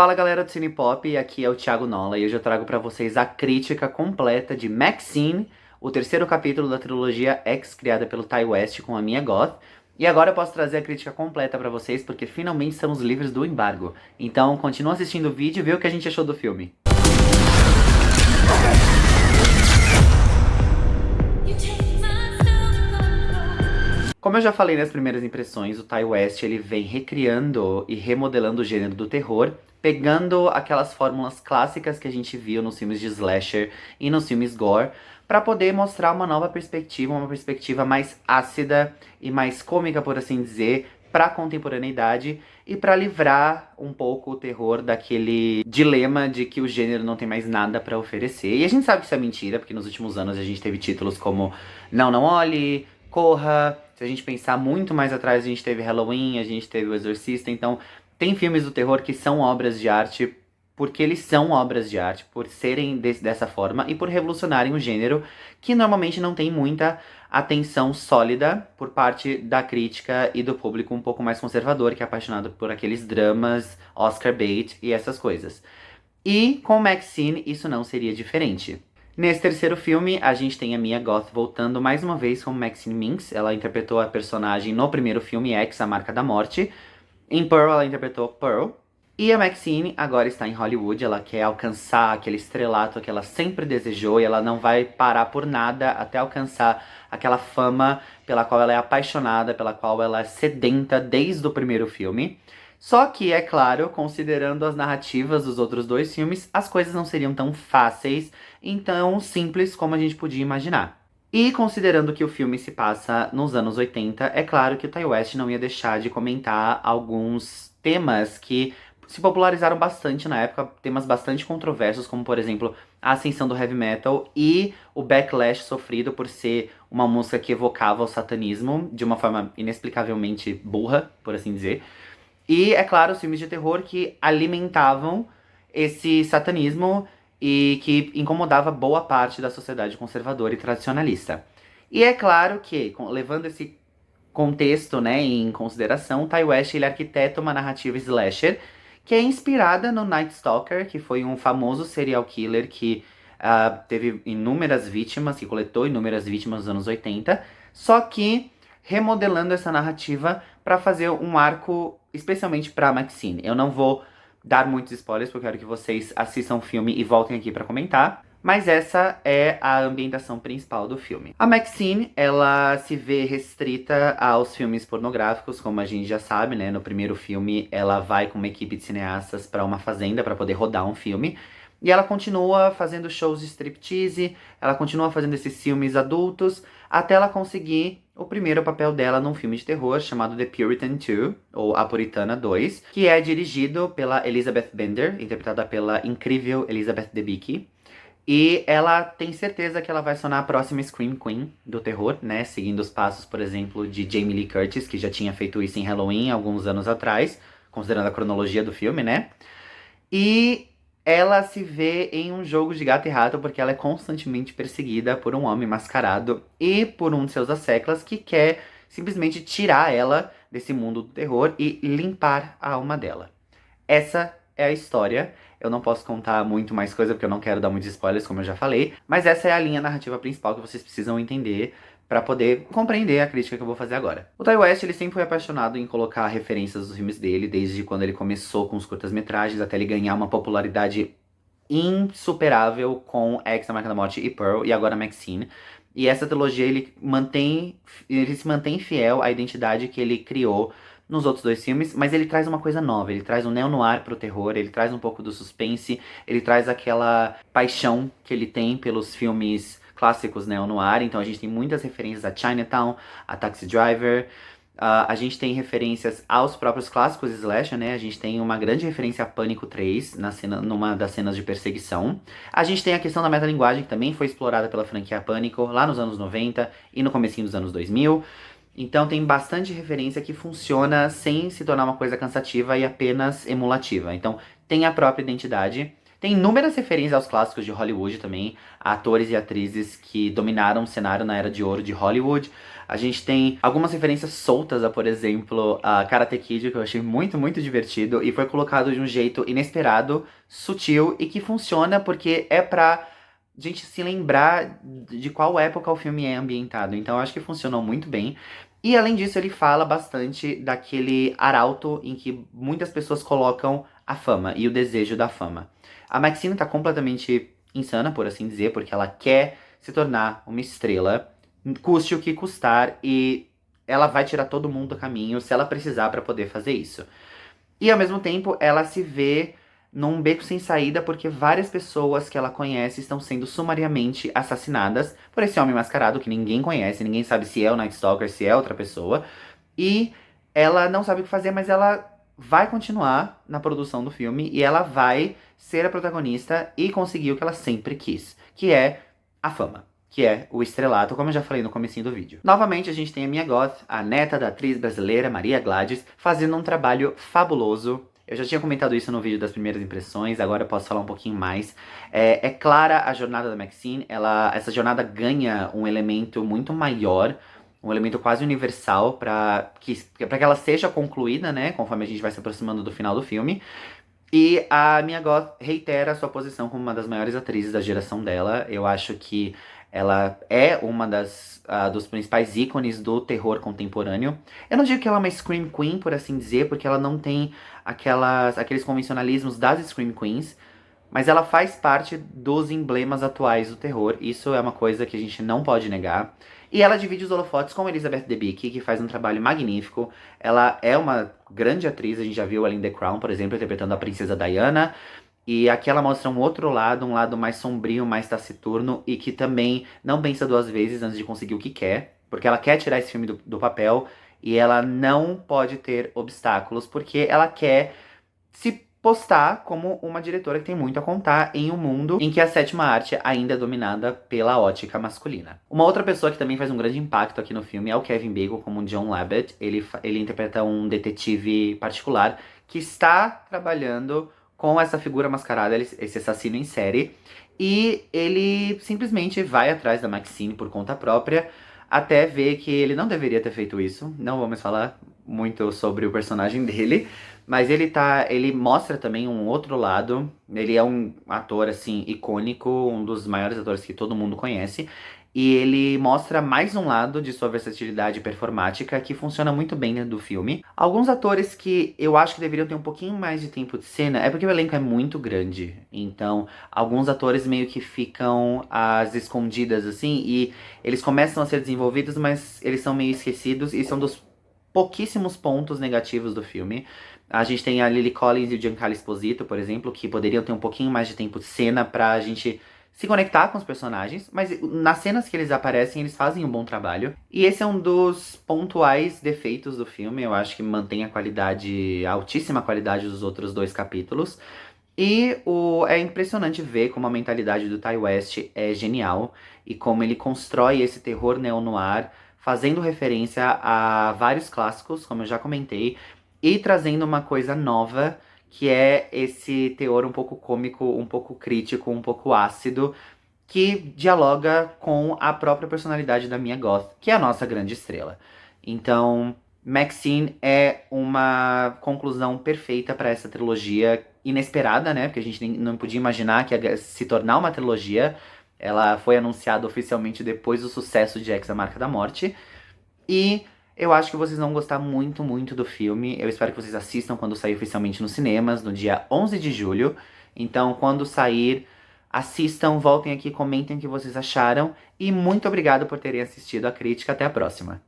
Fala galera do Cinepop, aqui é o Thiago Nola e hoje eu trago pra vocês a crítica completa de Maxine, o terceiro capítulo da trilogia X criada pelo Ty West com a Mia Goth. E agora eu posso trazer a crítica completa pra vocês porque finalmente estamos livres do embargo. Então continua assistindo o vídeo e vê o que a gente achou do filme. Como eu já falei nas primeiras impressões, o Ty West ele vem recriando e remodelando o gênero do terror, pegando aquelas fórmulas clássicas que a gente viu nos filmes de slasher e nos filmes gore, para poder mostrar uma nova perspectiva, uma perspectiva mais ácida e mais cômica, por assim dizer, para a contemporaneidade e para livrar um pouco o terror daquele dilema de que o gênero não tem mais nada para oferecer. E a gente sabe que isso é mentira, porque nos últimos anos a gente teve títulos como Não, Não Olhe, Corra. Se a gente pensar muito mais atrás, a gente teve Halloween, a gente teve O Exorcista. Então, tem filmes do terror que são obras de arte porque eles são obras de arte, por serem dessa forma e por revolucionarem um gênero que normalmente não tem muita atenção sólida por parte da crítica e do público um pouco mais conservador, que é apaixonado por aqueles dramas, Oscar bait e essas coisas. E com Maxine isso não seria diferente. Nesse terceiro filme, a gente tem a Mia Goth voltando mais uma vez como Maxine Minx. Ela interpretou a personagem no primeiro filme, X, A Marca da Morte. Em Pearl, ela interpretou Pearl. E a Maxine agora está em Hollywood. Ela quer alcançar aquele estrelato que ela sempre desejou e ela não vai parar por nada até alcançar aquela fama pela qual ela é apaixonada, pela qual ela é sedenta desde o primeiro filme. Só que, é claro, considerando as narrativas dos outros dois filmes, as coisas não seriam tão fáceis e tão simples como a gente podia imaginar. E considerando que o filme se passa nos anos 80, é claro que o Ty West não ia deixar de comentar alguns temas que se popularizaram bastante na época, temas bastante controversos, como por exemplo, a ascensão do heavy metal e o backlash sofrido por ser uma música que evocava o satanismo de uma forma inexplicavelmente burra, por assim dizer. E, é claro, os filmes de terror que alimentavam esse satanismo e que incomodava boa parte da sociedade conservadora e tradicionalista. E é claro que, levando esse contexto, né, em consideração, Ty West ele arquiteta uma narrativa slasher que é inspirada no Night Stalker, que foi um famoso serial killer que teve inúmeras vítimas, que coletou inúmeras vítimas nos anos 80, só que remodelando essa narrativa para fazer um arco especialmente para Maxine. Eu não vou dar muitos spoilers, porque eu quero que vocês assistam o filme e voltem aqui para comentar. Mas essa é a ambientação principal do filme. A Maxine, ela se vê restrita aos filmes pornográficos, como a gente já sabe, né? No primeiro filme, ela vai com uma equipe de cineastas para uma fazenda para poder rodar um filme. E ela continua fazendo shows de striptease, ela continua fazendo esses filmes adultos, até ela conseguir o primeiro papel dela num filme de terror chamado The Puritan 2, ou A Puritana 2, que é dirigido pela Elizabeth Bender, interpretada pela incrível Elizabeth Debicki. E ela tem certeza que ela vai sonar a próxima Scream Queen do terror, né? Seguindo os passos, por exemplo, de Jamie Lee Curtis, que já tinha feito isso em Halloween alguns anos atrás, considerando a cronologia do filme, né? E ela se vê em um jogo de gato e rato porque ela é constantemente perseguida por um homem mascarado e por um de seus asseclas que quer simplesmente tirar ela desse mundo do terror e limpar a alma dela. Essa é a história. Eu não posso contar muito mais coisa porque eu não quero dar muitos spoilers, como eu já falei, mas essa é a linha narrativa principal que vocês precisam entender para poder compreender a crítica que eu vou fazer agora. O Ty West, ele sempre foi apaixonado em colocar referências dos filmes dele, desde quando ele começou com os curtas-metragens até ele ganhar uma popularidade insuperável com X, A Marca da Morte e Pearl, e agora Maxine. E essa trilogia, ele se mantém fiel à identidade que ele criou nos outros dois filmes, mas ele traz uma coisa nova, ele traz um neo-noir pro terror, ele traz um pouco do suspense, ele traz aquela paixão que ele tem pelos filmes clássicos neo-noir, então a gente tem muitas referências a Chinatown, a Taxi Driver, a gente tem referências aos próprios clássicos slasher, né? A gente tem uma grande referência a Pânico 3, numa das cenas de perseguição. A gente tem a questão da metalinguagem, que também foi explorada pela franquia Pânico, lá nos anos 90 e no comecinho dos anos 2000. Então tem bastante referência que funciona sem se tornar uma coisa cansativa e apenas emulativa. Então tem a própria identidade, Tem inúmeras referências aos clássicos de Hollywood também, a atores e atrizes que dominaram o cenário na era de ouro de Hollywood. A gente tem algumas referências soltas a, por exemplo, a Karate Kid, que eu achei muito, muito divertido e foi colocado de um jeito inesperado, sutil e que funciona porque é pra gente se lembrar de qual época o filme é ambientado. Então eu acho que funcionou muito bem. E além disso, ele fala bastante daquele arauto em que muitas pessoas colocam a fama e o desejo da fama. A Maxine tá completamente insana, por assim dizer, porque ela quer se tornar uma estrela, custe o que custar, e ela vai tirar todo mundo do caminho se ela precisar pra poder fazer isso. E ao mesmo tempo, ela se vê num beco sem saída porque várias pessoas que ela conhece estão sendo sumariamente assassinadas por esse homem mascarado que ninguém conhece, ninguém sabe se é o Night Stalker, se é outra pessoa. E ela não sabe o que fazer, mas ela vai continuar na produção do filme e ela vai ser a protagonista e conseguir o que ela sempre quis, que é a fama. Que é o estrelato, como eu já falei no comecinho do vídeo. Novamente, a gente tem a Mia Goth, a neta da atriz brasileira Maria Gladys, fazendo um trabalho fabuloso. Eu já tinha comentado isso no vídeo das primeiras impressões, agora eu posso falar um pouquinho mais. É clara a jornada da Maxine, essa jornada ganha um elemento muito maior, um elemento quase universal para que ela seja concluída, né, conforme a gente vai se aproximando do final do filme. E a Mia Goth reitera a sua posição como uma das maiores atrizes da geração dela. Eu acho que ela é uma dos principais ícones do terror contemporâneo. Eu não digo que ela é uma Scream Queen, por assim dizer, porque ela não tem aqueles convencionalismos das Scream Queens, mas ela faz parte dos emblemas atuais do terror. Isso é uma coisa que a gente não pode negar. E ela divide os holofotes com Elizabeth Debicki, que faz um trabalho magnífico. Ela é uma grande atriz, a gente já viu ela em The Crown, por exemplo, interpretando a princesa Diana. E aqui ela mostra um lado mais sombrio, mais taciturno, e que também não pensa duas vezes antes de conseguir o que quer. Porque ela quer tirar esse filme do papel, e ela não pode ter obstáculos, porque ela quer se postar como uma diretora que tem muito a contar em um mundo em que a sétima arte ainda é dominada pela ótica masculina. Uma outra pessoa que também faz um grande impacto aqui no filme é o Kevin Bacon como John Labatt. Ele interpreta um detetive particular que está trabalhando com essa figura mascarada, esse assassino em série, e ele simplesmente vai atrás da Maxine por conta própria, até ver que ele não deveria ter feito isso. Não vamos falar muito sobre o personagem dele, mas ele mostra também um outro lado. Ele é um ator, assim, icônico, um dos maiores atores que todo mundo conhece. E ele mostra mais um lado de sua versatilidade performática que funciona muito bem dentro do filme. Alguns atores que eu acho que deveriam ter um pouquinho mais de tempo de cena, é porque o elenco é muito grande. Então, alguns atores meio que ficam às escondidas, assim, e eles começam a ser desenvolvidos, mas eles são meio esquecidos e são dos pouquíssimos pontos negativos do filme. A gente tem a Lily Collins e o Giancarlo Esposito, por exemplo, que poderiam ter um pouquinho mais de tempo de cena pra gente se conectar com os personagens, mas nas cenas que eles aparecem, eles fazem um bom trabalho. E esse é um dos pontuais defeitos do filme, eu acho que mantém a altíssima qualidade dos outros dois capítulos. E é impressionante ver como a mentalidade do Ty West é genial e como ele constrói esse terror neo-noir, fazendo referência a vários clássicos, como eu já comentei, e trazendo uma coisa nova, que é esse teor um pouco cômico, um pouco crítico, um pouco ácido, que dialoga com a própria personalidade da Mia Goth, que é a nossa grande estrela. Então, Maxine é uma conclusão perfeita para essa trilogia inesperada, né? Porque a gente não podia imaginar que ia se tornar uma trilogia. Ela foi anunciada oficialmente depois do sucesso de X, A Marca da Morte. E eu acho que vocês vão gostar muito, muito do filme. Eu espero que vocês assistam quando sair oficialmente nos cinemas, no dia 11 de julho. Então, quando sair, assistam, voltem aqui, comentem o que vocês acharam. E muito obrigado por terem assistido a crítica. Até a próxima!